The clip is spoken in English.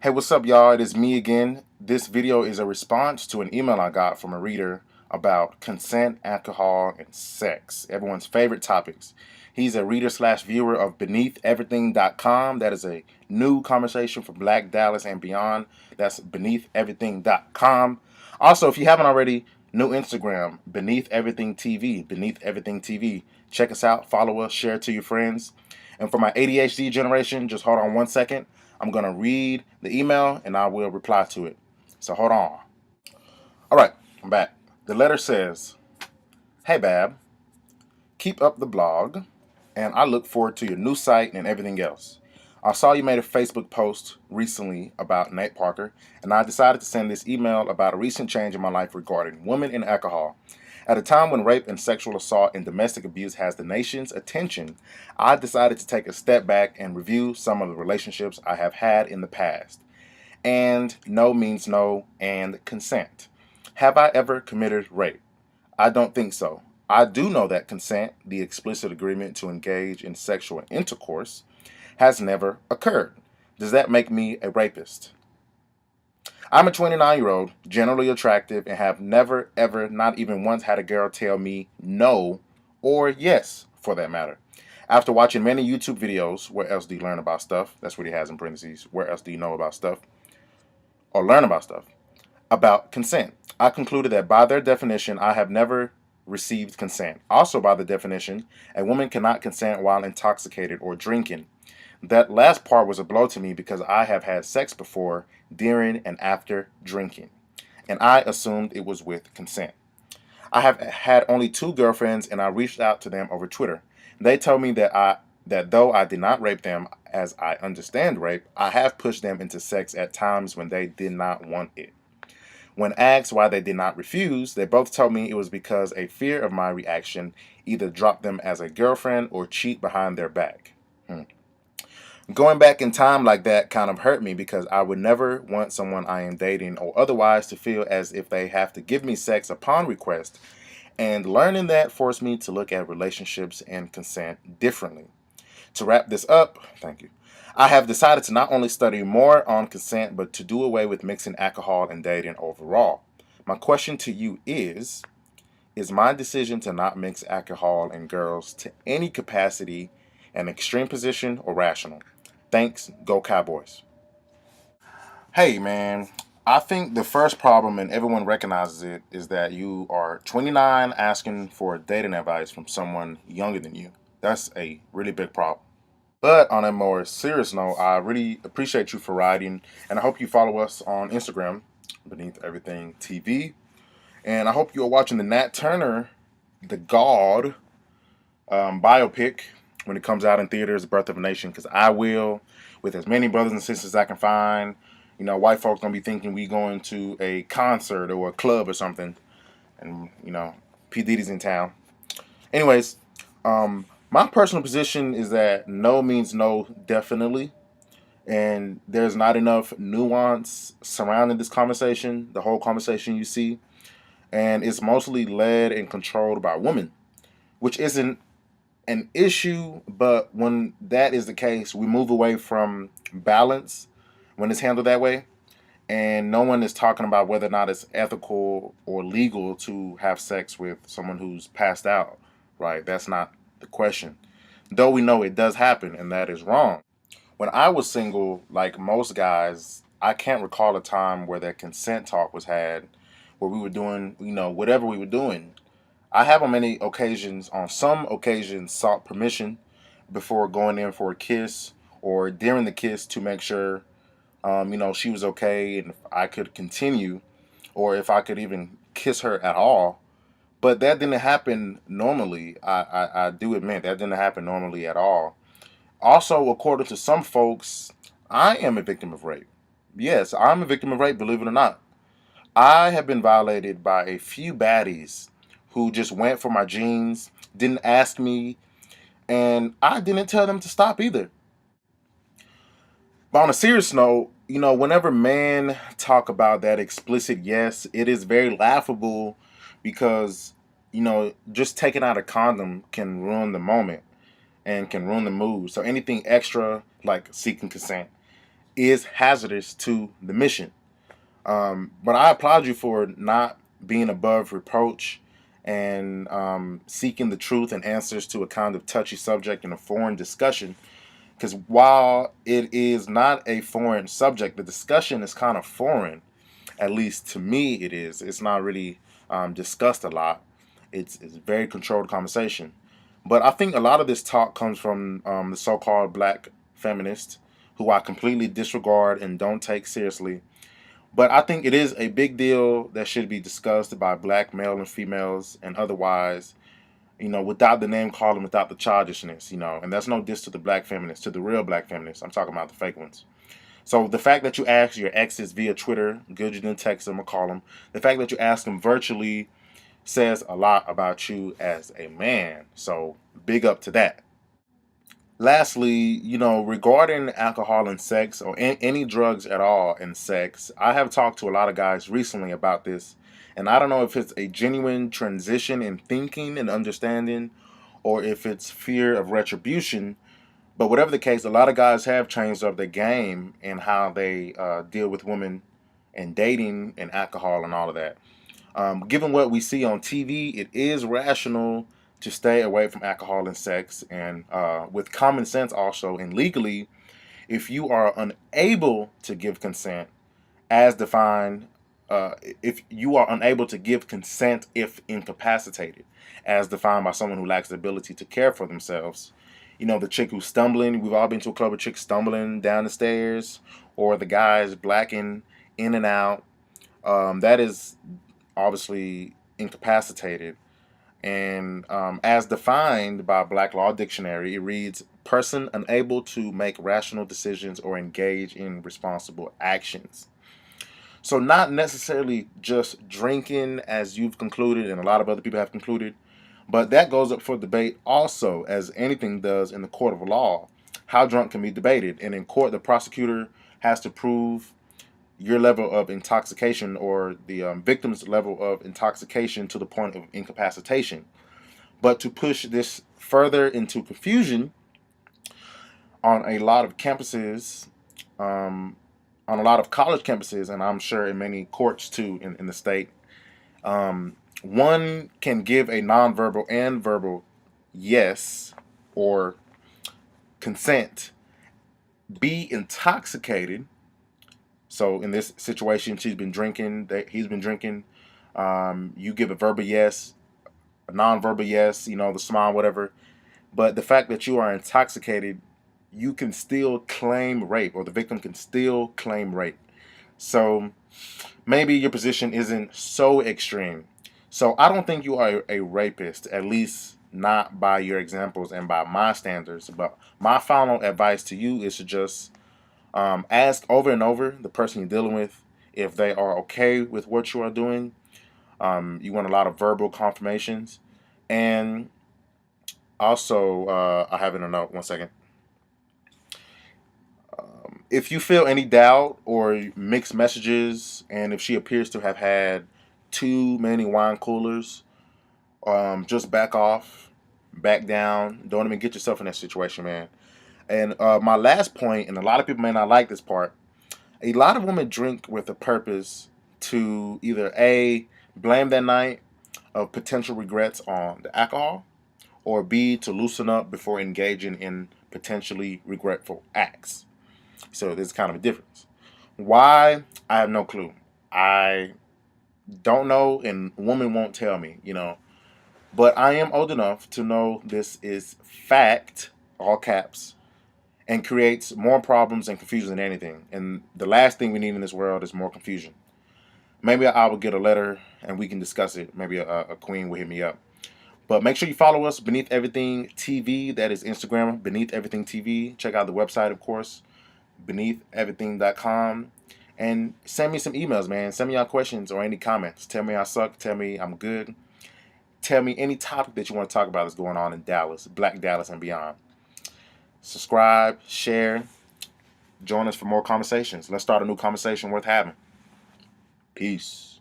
Hey, what's up, y'all? It is me again. This video is a response to an email I got from a reader about consent, alcohol, and sex, everyone's favorite topics. He's a reader slash viewer of BeneathEverythingTV. That is a new conversation for Black Dallas and beyond. That's BeneathEverything.com. Also, if you haven't already, new Instagram, BeneathEverythingTV, BeneathEverythingTV. Check us out, follow us, share it to your friends. And for my ADHD generation, just hold on 1 second. I'm going to read the email and I will reply to it. So hold on. All right, I'm back. The letter says, "Hey, Bab, keep up the blog, and I look forward to your new site and everything else. I saw you made a Facebook post recently about Nate Parker, and I decided to send this email about a recent change in my life regarding women and alcohol. At a time when rape and sexual assault and domestic abuse has the nation's attention, I decided to take a step back and review some of the relationships I have had in the past. And no means no, and consent. Have I ever committed rape? I don't think so. I do know that consent, the explicit agreement to engage in sexual intercourse, has never occurred. Does that make me a rapist? I'm a 29-year-old, generally attractive, and have never, ever, not even once had a girl tell me no or yes, for that matter. After watching many YouTube videos, where else do you learn about stuff? That's what he has in parentheses. Where else do you know about stuff? Or learn about stuff? About consent. I concluded that by their definition, I have never received consent. Also, by the definition, a woman cannot consent while intoxicated or drinking. That last part was a blow to me because I have had sex before, during, and after drinking, and I assumed it was with consent. I have had only two girlfriends, and I reached out to them over Twitter. They told me that though I did not rape them, as I understand rape, I have pushed them into sex at times when they did not want it. When asked why they did not refuse, they both told me it was because a fear of my reaction, either drop them as a girlfriend or cheat behind their back. Going back in time like that kind of hurt me because I would never want someone I am dating or otherwise to feel as if they have to give me sex upon request, and learning that forced me to look at relationships and consent differently. To wrap this up, thank you, I have decided to not only study more on consent, but to do away with mixing alcohol and dating overall. My question to you is my decision to not mix alcohol and girls to any capacity an extreme position or rational? Thanks, go Cowboys. Hey, man, I think the first problem, and everyone recognizes it, is that you are 29 asking for dating advice from someone younger than you. That's a really big problem. But on a more serious note, I really appreciate you for writing, and I hope you follow us on Instagram, Beneath Everything TV. And I hope you are watching the Nat Turner, the God, biopic when it comes out in theaters, Birth of a Nation, because I will, with as many brothers and sisters I can find. You know, white folks gonna be thinking we going to a concert or a club or something, and P Diddy's in town. Anyways, my personal position is that no means no, definitely, and there's not enough nuance surrounding this conversation. The whole conversation you see, and it's mostly led and controlled by women, which isn't an issue, but when that is the case, we move away from balance when it's handled that way. And no one is talking about whether or not it's ethical or legal to have sex with someone who's passed out, right? That's not the question. Though we know it does happen, and that is wrong. When I was single, like most guys, I can't recall a time where that consent talk was had, where we were doing, whatever we were doing. I have on some occasions, sought permission before going in for a kiss or during the kiss to make sure, she was okay and if I could continue or if I could even kiss her at all. But that didn't happen normally. I do admit that didn't happen normally at all. Also, according to some folks, I am a victim of rape. Yes, I'm a victim of rape, believe it or not. I have been violated by a few baddies who just went for my jeans, didn't ask me, and I didn't tell them to stop either. But on a serious note, whenever men talk about that explicit yes, it is very laughable because, just taking out a condom can ruin the moment and can ruin the mood. So anything extra, like seeking consent, is hazardous to the mission. But I applaud you for not being above reproach and seeking the truth and answers to a kind of touchy subject in a foreign discussion. Because while it is not a foreign subject, the discussion is kind of foreign. At least to me, it is. It's not really discussed a lot. It's a very controlled conversation. But I think a lot of this talk comes from the so-called black feminists, who I completely disregard and don't take seriously. But I think it is a big deal that should be discussed by black male and females and otherwise, without the name calling, without the childishness, and that's no diss to the black feminists, to the real black feminists. I'm talking about the fake ones. So the fact that you ask your exes via Twitter, good you didn't text them or call them, the fact that you ask them virtually says a lot about you as a man. So big up to that. Lastly, regarding alcohol and sex or any drugs at all in sex, I have talked to a lot of guys recently about this, and I don't know if it's a genuine transition in thinking and understanding or if it's fear of retribution. But whatever the case, a lot of guys have changed up their game in how they deal with women and dating and alcohol and all of that. Given what we see on TV, it is rational to stay away from alcohol and sex, and with common sense also, and legally, if you are unable to give consent, as defined, if you are unable to give consent if incapacitated, as defined by someone who lacks the ability to care for themselves. The chick who's stumbling, we've all been to a club of chicks stumbling down the stairs, or the guys blacking in and out. That is obviously incapacitated. And as defined by Black Law Dictionary, it reads, person unable to make rational decisions or engage in responsible actions. So not necessarily just drinking, as you've concluded and a lot of other people have concluded, but that goes up for debate also, as anything does in the court of law. How drunk can be debated. And in court, the prosecutor has to prove your level of intoxication or the victim's level of intoxication to the point of incapacitation. But to push this further into confusion, on a lot of campuses, on a lot of college campuses, and I'm sure in many courts too in the state, one can give a nonverbal and verbal yes or consent, be intoxicated. So in this situation, she's been drinking, he's been drinking. You give a verbal yes, a nonverbal yes, the smile, whatever. But the fact that you are intoxicated, you can still claim rape, or the victim can still claim rape. So maybe your position isn't so extreme. So I don't think you are a rapist, at least not by your examples and by my standards. But my final advice to you is to just ask over and over the person you're dealing with if they are okay with what you are doing. You want a lot of verbal confirmations. And also, I have in a note, one second. If you feel any doubt or mixed messages, and if she appears to have had too many wine coolers, just back off, back down. Don't even get yourself in that situation, man. And my last point, and a lot of people may not like this part, a lot of women drink with a purpose to either A, blame that night of potential regrets on the alcohol, or B, to loosen up before engaging in potentially regretful acts. So there's kind of a difference. Why? I have no clue. I don't know, and women won't tell me, But I am old enough to know this is fact, all caps, and creates more problems and confusion than anything. And the last thing we need in this world is more confusion. Maybe I will get a letter and we can discuss it. Maybe a queen will hit me up. But make sure you follow us, Beneath Everything TV. That is Instagram, Beneath Everything TV. Check out the website, of course, BeneathEverything.com. And send me some emails, man. Send me your questions or any comments. Tell me I suck. Tell me I'm good. Tell me any topic that you want to talk about that's going on in Dallas, Black Dallas and beyond. Subscribe, share, join us for more conversations. Let's start a new conversation worth having. Peace.